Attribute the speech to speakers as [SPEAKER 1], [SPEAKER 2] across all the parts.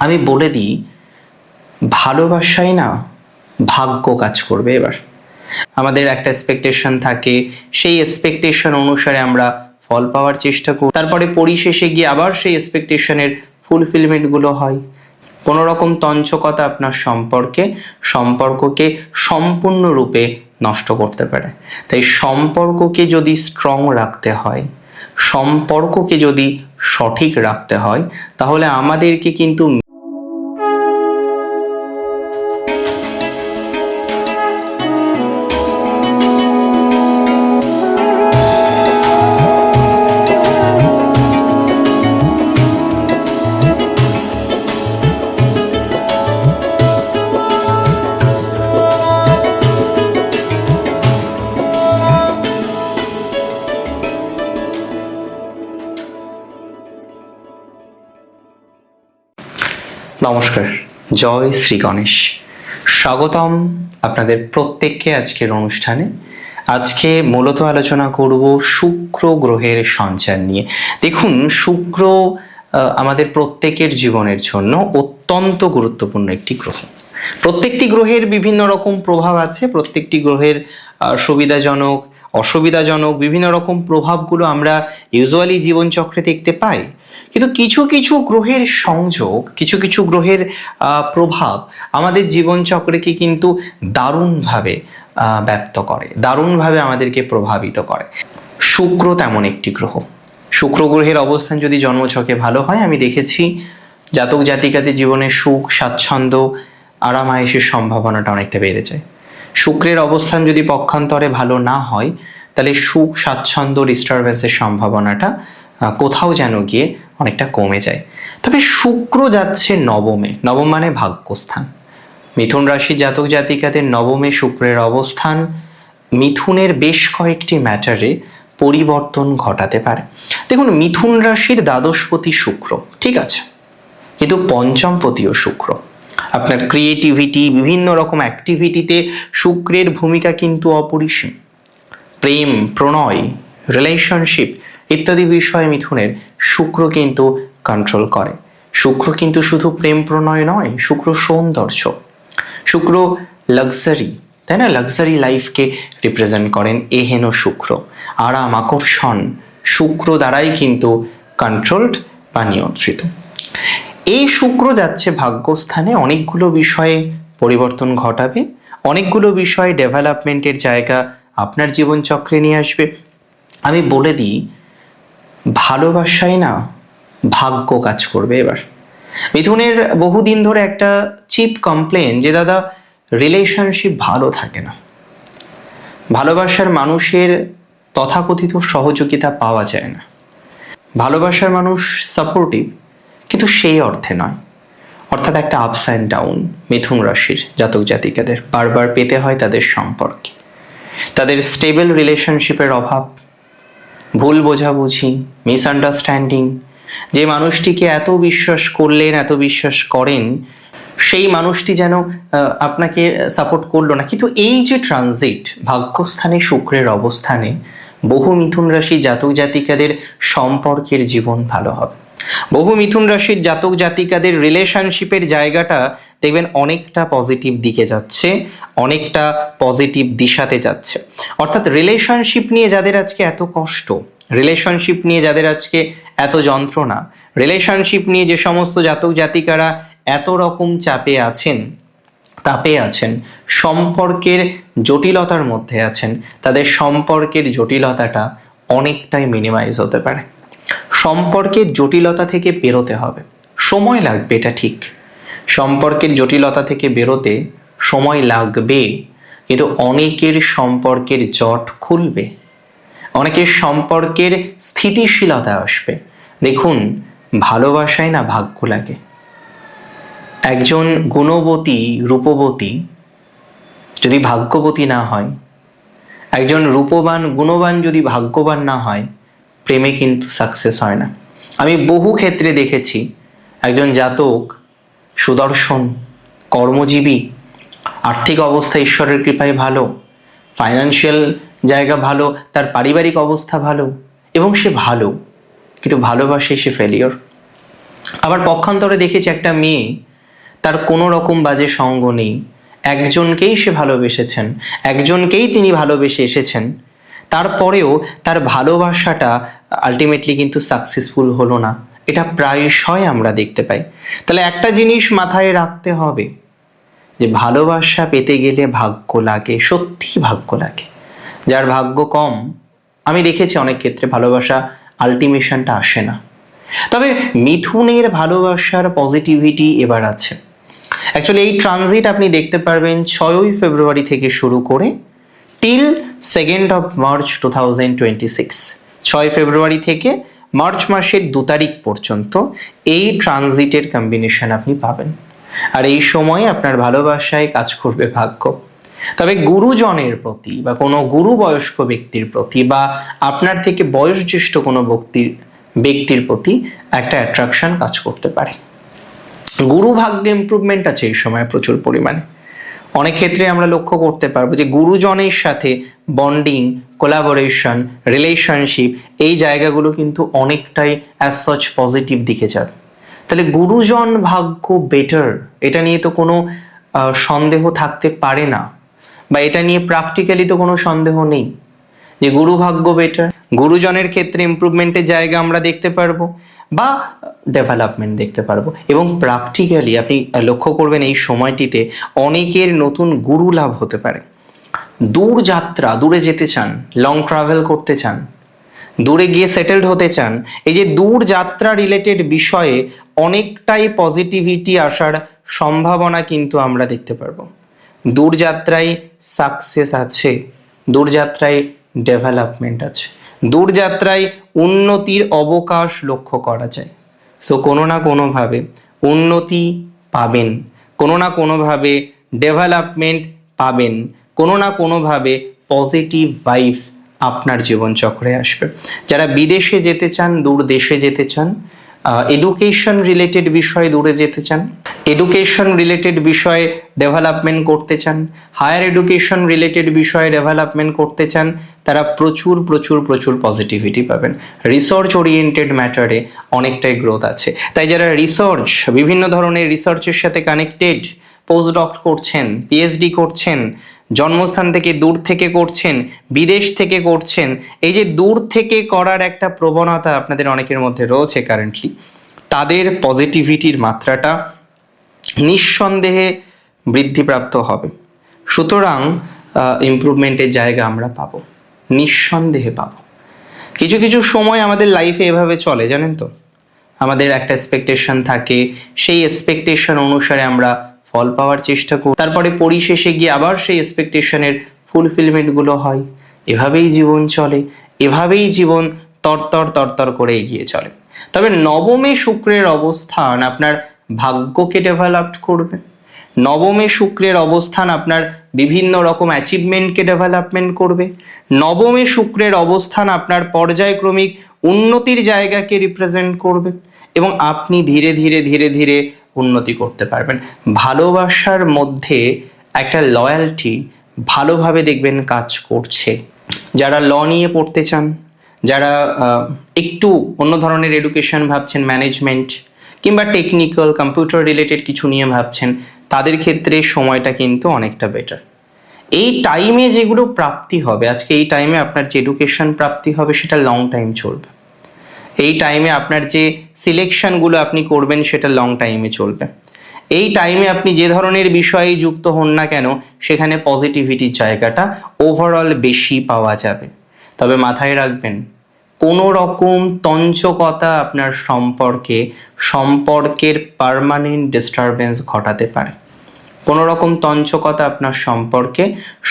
[SPEAKER 1] আমি বলে দিই, ভালোবাসায় না ভাগ্য কাজ করবে। এবার আমাদের একটা এক্সপেকটেশন থাকে, সেই এক্সপেকটেশন অনুসারে আমরা ফল পাওয়ার চেষ্টা করি, তারপরে পরিশেষে গিয়ে আবার সেই এক্সপেকটেশনের ফুলফিলমেন্টগুলো হয়। কোনো রকম তঞ্চকতা আপনার সম্পর্ককে সম্পূর্ণরূপে নষ্ট করতে পারে। তাই সম্পর্ককে যদি স্ট্রং রাখতে হয়, সম্পর্ককে যদি সঠিক রাখতে হয়, তাহলে আমাদেরকে কিন্তু নমস্কার, জয় শ্রী গণেশ। স্বাগতম আপনাদের প্রত্যেককে আজকের অনুষ্ঠানে। আজকে মূলত আলোচনা করব শুক্র গ্রহের সঞ্চার নিয়ে। দেখুন, শুক্র আমাদের প্রত্যেকের জীবনের জন্য অত্যন্ত গুরুত্বপূর্ণ একটি গ্রহ। প্রত্যেকটি গ্রহের বিভিন্ন রকম প্রভাব আছে, প্রত্যেকটি গ্রহের সুবিধাজনক অসুবিধাজনক বিভিন্ন রকম প্রভাবগুলো আমরা ইউজুয়ালি জীবনচক্রে দেখতে পাই। কিন্তু কিছু কিছু গ্রহের সংযোগ, কিছু কিছু গ্রহের প্রভাব আমাদের জীবনচক্রকে কিন্তু দারুণভাবে ব্যক্ত করে, দারুণভাবে আমাদেরকে প্রভাবিত করে। শুক্র তেমন একটি গ্রহ। শুক্র গ্রহের অবস্থান যদি জন্মছকে ভালো হয়, আমি দেখেছি জাতক জাতিকাদের জীবনে সুখ, স্বাচ্ছন্দ্য, আরাম আয়েসের সম্ভাবনাটা অনেকটা বেড়ে যায়। শুক্রের অবস্থান যদি পক্ষান্তরে ভালো না হয়, তাহলে সুখ, স্বাচ্ছন্দ্য, ডিস্টারবেন্সের সম্ভাবনাটা কোথাও যেন গিয়ে অনেকটা কমে যায়। তবে শুক্র যাচ্ছে নবমে, নবম মানে ভাগ্যস্থান। মিথুন রাশির জাতক জাতিকাদের নবমে শুক্রের অবস্থান মিথুনের বেশ কয়েকটি ম্যাটারে পরিবর্তন ঘটাতে পারে। দেখুন, মিথুন রাশির দ্বাদশপতি শুক্র, ঠিক আছে, কিন্তু পঞ্চমপতিও শুক্র। আপনার ক্রিয়েটিভিটি, বিভিন্ন রকম অ্যাক্টিভিটিতে শুক্রের ভূমিকা কিন্তু অপরিসীম। প্রেম, প্রণয়, রিলেশনশিপ ইত্যাদি বিষয়ে মিথুনের শুক্র কিন্তু কন্ট্রোল করে। শুক্র কিন্তু শুধু প্রেম প্রণয় নয়, শুক্র সৌন্দর্য, শুক্র লাক্সারি, তাই না? লাক্সারি লাইফকে রিপ্রেজেন্ট করেন এহেন শুক্র। আরাম, আকর্ষণ শুক্র দ্বারাই কিন্তু কন্ট্রোলড বা নিয়ন্ত্রিত। এই শুক্র যাচ্ছে ভাগ্যস্থানে, অনেকগুলো বিষয়ে পরিবর্তন ঘটাবে, অনেকগুলো বিষয়ে ডেভেলপমেন্টের জায়গা আপনার জীবনচক্রে নিয়ে আসবে। আমি বলে দিই, ভালোবাসায় না ভাগ্য কাজ করবে। এবার মিথুনের বহুদিন ধরে একটা চিপ কমপ্লেন যে দাদা, রিলেশনশিপ ভালো থাকে না, ভালোবাসার মানুষের তথাকথিত সহযোগিতা পাওয়া যায় না, ভালোবাসার মানুষ সাপোর্টিভ কিন্তু সেই অর্থে নয়। অর্থাৎ একটা আপস অ্যান্ড ডাউন মিথুন রাশির জাতক জাতিকাদের বারবার পেতে হয় তাদের সম্পর্কে। তাদের স্টেবল রিলেশনশিপের অভাব, ভুল বোঝাবুঝি, মিসআন্ডারস্ট্যান্ডিং। যে মানুষটিকে এত বিশ্বাস করলেন, এত বিশ্বাস করেন, সেই মানুষটি যেন আপনাকে সাপোর্ট করলো না। কিন্তু এই যে ট্রানজিট ভাগ্যস্থানে শুক্রের অবস্থানে, বহু মিথুন রাশি জাতক জাতিকাদের সম্পর্কের জীবন ভালো হবে। বহু মিথুন রাশির জাতক জাতিকাদের রিলেশনশিপের জায়গাটা দেখবেন অনেকটা পজিটিভ দিকে যাচ্ছে, অনেকটা পজিটিভ দিশাতে যাচ্ছে। অর্থাৎ রিলেশনশিপ নিয়ে যাদের আজকে এত কষ্ট, রিলেশনশিপ নিয়ে যাদের আজকে এত যন্ত্রণা, রিলেশনশিপ নিয়ে যে সমস্ত জাতক জাতিকারা এত রকম চাপে আছেন, তাপে আছেন, সম্পর্কের জটিলতার মধ্যে আছেন, তাদের সম্পর্কের জটিলতাটা অনেকটাই মিনিমাইজ হতে পারে। সম্পর্কের জটিলতা থেকে বেরোতে হবে, সময় লাগবে, এটা ঠিক। সম্পর্কের জটিলতা থেকে বেরোতে সময় লাগবে, কিন্তু অনেকের সম্পর্কের জট খুলবে, অনেকের সম্পর্কের স্থিতিশীলতা আসবে। দেখুন, ভালোবাসায় না ভাগ্য লাগে। একজন গুণবতী, রূপবতী যদি ভাগ্যবতী না হয়, একজন রূপবান, গুণবান যদি ভাগ্যবান না হয়, প্রেমে কিন্তু সাকসেস হয় না। আমি বহু ক্ষেত্রে দেখেছি একজন জাতক সুদর্শন, কর্মজীবী, আর্থিক অবস্থা ঈশ্বরের কৃপায় ভালো, ফাইন্যান্সিয়াল জায়গা ভালো, তার পারিবারিক অবস্থা ভালো, এবং সে ভালো, কিন্তু ভালোবাসে সে ফেলিওর। আবার পক্ষান্তরে দেখেছি একটা মেয়ে, তার কোনো রকম বাজে সঙ্গ নেই, একজনকেই সে ভালোবেসেছেন, একজনকেই তিনি ভালোবেসে এসেছেন, তারপরেও তার ভালোবাসাটা আলটিমেটলি কিন্তু সাকসেসফুল হলো না। এটা প্রায়শই আমরা দেখতে পাই। তাহলে একটা জিনিস মাথায় রাখতে হবে যে ভালোবাসা পেতে গেলে ভাগ্য লাগে, সত্যি ভাগ্য লাগে। যার ভাগ্য কম, আমি দেখেছি অনেক ক্ষেত্রে ভালোবাসা আলটিমেশনটা আসে না। তবে মিথুনের ভালোবাসার পজিটিভিটি এবার আছে। অ্যাকচুয়ালি এই ট্রানজিট আপনি দেখতে পারবেন 6ই ফেব্রুয়ারি থেকে শুরু করে টিল 2nd of March 2026। 6 ফেব্রুয়ারি থেকে মার্চ মাসের 2 তারিখ পর্যন্ত এই ট্রানজিটের কম্বিনেশন আপনি পাবেন। আর এই সময় আপনার ভালোবাসায় কাজ করবে ভাগ্য। তবে গুরুজনের প্রতি বা কোনো গুরু বয়স্ক ব্যক্তির প্রতি বা আপনার থেকে বয়োজ্যেষ্ঠ কোনো ব্যক্তির প্রতি একটা অ্যাট্রাকশন কাজ করতে পারে। গুরু ভাগ্যে ইমপ্রুভমেন্ট আছে এই সময় প্রচুর পরিমাণে। অনেক ক্ষেত্রে আমরা লক্ষ্য করতে পারবো যে গুরুজনের সাথে বন্ডিং, কোলাবোরেশন, রিলেশনশিপ, এই জায়গাগুলো কিন্তু অনেকটাই অ্যাজ সাচ পজিটিভ দিকে যাবে। তাহলে গুরুজন ভাগ্য বেটার, এটা নিয়ে তো কোনো সন্দেহ থাকতে পারে না, বা এটা নিয়ে প্র্যাকটিক্যালি তো কোনো সন্দেহ নেই যে গুরু ভাগ্য বেটার। গুরুজনের ক্ষেত্রে ইমপ্রুভমেন্টের জায়গা আমরা দেখতে পারবো বা ডেভেলপমেন্ট দেখতে পারবো। এবং প্র্যাকটিক্যালি আপনি লক্ষ্য করবেন এই সময়টিতে অনেকের নতুন গুরু লাভ হতে পারে। দূর যাত্রা, দূরে যেতে চান, লং ট্রাভেল করতে চান, দূরে গিয়ে সেটেলড হতে চান, এই যে দূর যাত্রা রিলেটেড বিষয়ে অনেকটাই পজিটিভিটি আসার সম্ভাবনা কিন্তু আমরা দেখতে পারবো। দূরযাত্রায় সাকসেস আছে, দূরযাত্রায় ডেভেলপমেন্ট আছে, দূরযাত্রায় উন্নতির অবকাশ লক্ষ্য করা যায়। সো কোনো না কোনোভাবে উন্নতি পাবেন, কোনো না কোনোভাবে ডেভেলপমেন্ট পাবেন, কোনো না কোনোভাবে পজিটিভ ভাইবস আপনার জীবনচক্রে আসবে। যারা বিদেশে যেতে চান, দূর দেশে যেতে চান, এডুকেশন রিলেটেড বিষয়ে দূরে যেতে চান, এডুকেশন রিলেটেড বিষয়ে ডেভেলপমেন্ট করতে চান, হায়ার এডুকেশন রিলেটেড বিষয়ে ডেভেলপমেন্ট করতে চান, তারা প্রচুর প্রচুর প্রচুর পজিটিভিটি পাবেন। রিসার্চ ওরিয়েন্টেড ম্যাটারে অনেকটাই গ্রোথ আছে। তাই যারা রিসার্চ, বিভিন্ন ধরনের রিসার্চের সাথে কানেক্টেড, পোস্টডক করছেন, পিএইচডি করছেন, জন্মস্থান থেকে দূর থেকে করছেন, বিদেশ থেকে করছেন, এই যে দূর থেকে করার একটা প্রবণতা আপনাদের অনেকের মধ্যে রয়েছে কারেন্টলি, তাদের পজিটিভিটির মাত্রাটা নিঃসন্দেহে বৃদ্ধিপ্রাপ্ত হবে। সুতরাং ইমপ্রুভমেন্টের জায়গা আমরা পাবো, নিঃসন্দেহে পাবো। কিছু কিছু সময় আমাদের লাইফে এভাবে চলে, জানেন তো, আমাদের একটা এক্সপেকটেশন থাকে, সেই এক্সপেকটেশন অনুসারে আমরা ফল পাওয়ার চেষ্টা করি, তারপরে পরিশেষে গিয়ে আবার সেই এক্সপেকটেশনের ফুলফিলমেন্টগুলো হয়। এভাবেই জীবন চলে, এভাবেই জীবন তরতর তরতর করে এগিয়ে চলে। তবে নবমে শুক্রের অবস্থান আপনার ভাগ্যকে ডেভেলপ করবে। নবমে শুক্রের অবস্থান আপনার বিভিন্ন রকম অ্যাচিভমেন্টকে ডেভেলপমেন্ট করবে। নবমে শুক্রের অবস্থান আপনার পর্যায়ক্রমিক উন্নতির জায়গাকে রিপ্রেজেন্ট করবে এবং আপনি ধীরে ধীরে ধীরে ধীরে উন্নতি করতে পারবেন। ভালোবাসার মধ্যে একটা লয়্যালটি ভালোভাবে দেখবেন কাজ করছে। যারা ল নিয়ে পড়তে চান, যারা একটু অন্য ধরনের এডুকেশন ভাবছেন, ম্যানেজমেন্ট কিংবা টেকনিক্যাল কম্পিউটার রিলেটেড কিছু নিয়ে ভাবছেন, তাদের ক্ষেত্রে সময়টা কিন্তু অনেকটা বেটার। এই টাইমে যেগুলো প্রাপ্তি হবে, আজকে এই টাইমে আপনার যে এডুকেশন প্রাপ্তি হবে সেটা লং টাইম চলবে। এই টাইমে আপনার যে সিলেকশনগুলো আপনি করবেন সেটা লং টাইমে চলবে। এই টাইমে আপনি যে ধরনের বিষয়ে যুক্ত হন না কেন, সেখানে পজিটিভিটির জায়গাটা ওভারঅল বেশি পাওয়া যাবে। তবে মাথায় রাখবেন, কোনো রকম তঞ্চকতা আপনার সম্পর্কের পার্মানেন্ট ডিস্টারবেন্স ঘটাতে পারে। কোনো রকম তঞ্চকতা আপনার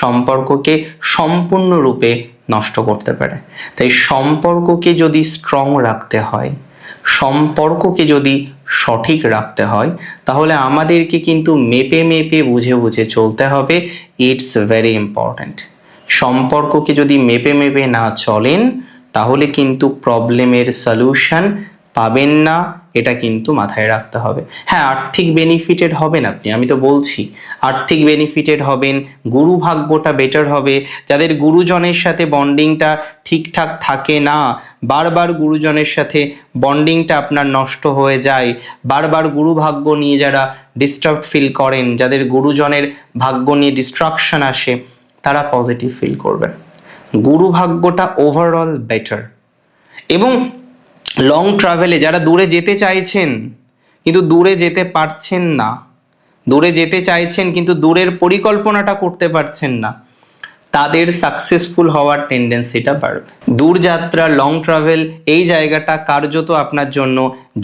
[SPEAKER 1] সম্পর্ককে সম্পূর্ণরূপে নষ্ট করতে পারে। তাই সম্পর্ককে যদি স্ট্রং রাখতে হয়, সম্পর্ককে যদি সঠিক রাখতে হয়, তাহলে আমাদেরকে কিন্তু মেপে মেপে বুঝে বুঝে চলতে হবে। It's very important. সম্পর্ককে যদি মেপে মেপে না চলেন, তাহলে কিন্তু প্রবলেমের সলিউশন পাবেন না এটা কিন্তু মাথায় রাখতে হবে। হ্যাঁ, আর্থিক বেনিফিটেড হবেন আপনি, আমি তো বলছি আর্থিক বেনিফিটেড হবেন, গুরু ভাগ্যটা বেটার হবে। যাদের গুরুজনের সাথে বন্ডিংটা ঠিকঠাক থাকে না, বারবার গুরুজনের সাথে বন্ডিংটা আপনার নষ্ট হয়ে যায়, বারবার গুরু ভাগ্য নিয়ে যারা ডিস্টার্ব ফিল করেন, যাদের গুরুজনের ভাগ্য নিয়ে ডিস্ট্রাকশন আসে, তারা পজিটিভ ফিল করবেন। গুরু ভাগ্যটা ওভারঅল বেটার। এবং লং ট্রাভেলে যারা দূরে যেতে চাইছেন কিন্তু দূরে যেতে পারছেন না, দূরে যেতে চাইছেন কিন্তু দূরের পরিকল্পনাটা করতে পারছেন না, তাদের সাকসেসফুল হওয়ার টেন্ডেন্সিটা বাড়বে। দূরযাত্রা, লং ট্রাভেল, এই জায়গাটা কার্যত আপনার জন্য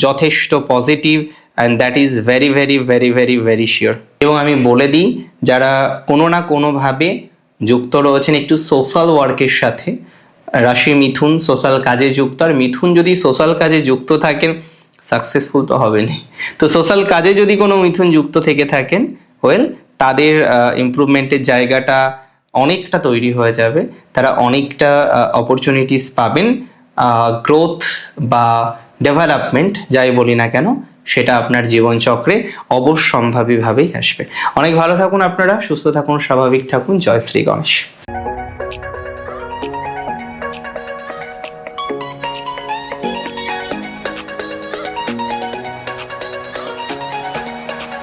[SPEAKER 1] যথেষ্ট positive, and that is very very very very very sure. এবং আমি বলে দিই, যারা কোনো না কোনোভাবে যুক্ত রয়েছেন একটু সোশ্যাল ওয়ার্কের সাথে, রাশি মিথুন সোশ্যাল কাজে যুক্ত, আর মিথুন যদি সোশ্যাল কাজে যুক্ত থাকেন সাকসেসফুল তো হবেনই। তো সোশ্যাল কাজে যদি কোনো মিথুন যুক্ত থেকে থাকেন, ওয়েল, তাদের ইমপ্রুভমেন্টের জায়গাটা অনেকটা তৈরি হয়ে যাবে, তারা অনেকটা অপরচুনিটিস পাবেন, গ্রোথ বা ডেভেলপমেন্ট যাই বলি না কেন, সেটা আপনার জীবনচক্রে অবশ্যম্ভাবীভাবেই আসবে। অনেক ভালো থাকুন আপনারা, সুস্থ থাকুন, স্বাভাবিক থাকুন। জয় শ্রী গণেশ।